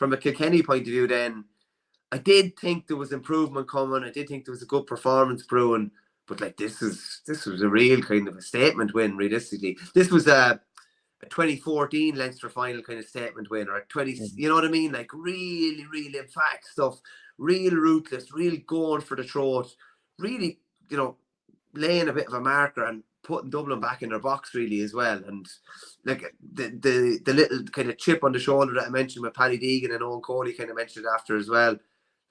from a Kilkenny point of view, then I did think there was improvement coming. I did think there was a good performance brewing. But like this was a real kind of a statement win. Realistically, this was a 2014 Leinster final kind of statement win, or a 20. You know what I mean? Like really, really emphatic stuff. Real ruthless. Real going for the throat. Really, laying a bit of a marker and putting Dublin back in their box really as well. And like the little kind of chip on the shoulder that I mentioned with Paddy Deegan and Owen Cody kind of mentioned after as well.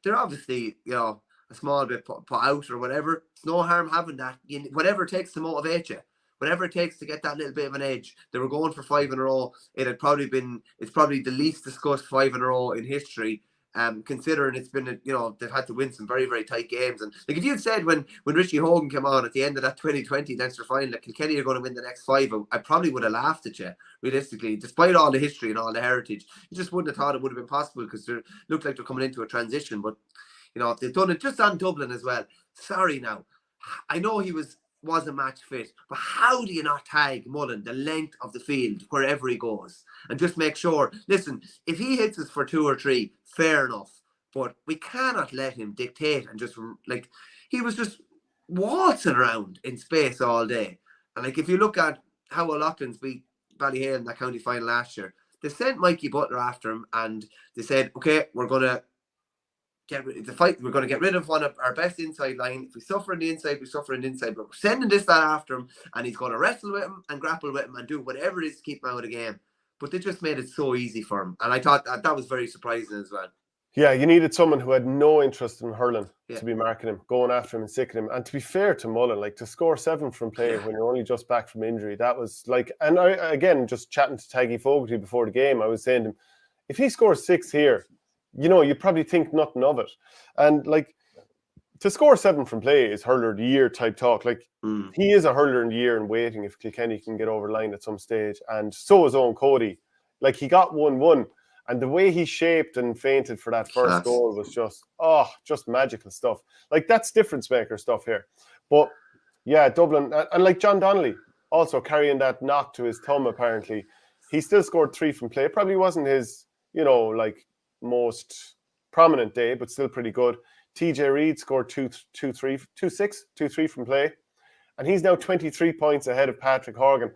They're obviously, a small bit put out or whatever. It's no harm having that. Whatever it takes to motivate you, whatever it takes to get that little bit of an edge. They were going for 5 in a row. It's probably the least discussed 5 in a row in history. Considering it's been, they've had to win some very, very tight games. And like if you'd said when Richie Hogan came on at the end of that 2020 Leinster final that Kilkenny are going to win the next 5, I probably would have laughed at you, realistically, despite all the history and all the heritage. You just wouldn't have thought it would have been possible because they looked like they're coming into a transition. But, they've done it just on Dublin as well. Sorry now. I know he wasn't match fit, but how do you not tag Mullen the length of the field wherever he goes and just make sure, listen, if he hits us for 2 or 3, fair enough, but we cannot let him dictate and just like he was just waltzing around in space all day. And like if you look at how O'Loughlin's beat Ballyhale in that county final last year, they sent Mikey Butler after him and they said, okay, we're going to get rid of one of our best inside line. If we suffer in the inside, we suffer in the inside. But we're sending this lad after him, and he's going to wrestle with him and grapple with him and do whatever it is to keep him out of the game. But they just made it so easy for him, and I thought that was very surprising as well. Yeah, you needed someone who had no interest in hurling to be marking him, going after him and sicking him. And to be fair to Mullen, like to score 7 from play when you're only just back from injury, that was like. And I, again, just chatting to Taggy Fogarty before the game, I was saying to him, if he scores 6 here, you probably think nothing of it. And like to score 7 from play is hurler of the year type talk. Like he is a hurler in the year and waiting if Kilkenny can get over the line at some stage. And so is Owen Cody. Like he got 1-1. And the way he shaped and feinted for that first goal was just magical stuff. Like that's difference maker stuff here. But yeah, Dublin and like John Donnelly also carrying that knock to his thumb apparently. He still scored 3 from play. Probably wasn't his, like most prominent day, but still pretty good. TJ Reid scored 2-3 from play, and he's now 23 points ahead of Patrick Horgan.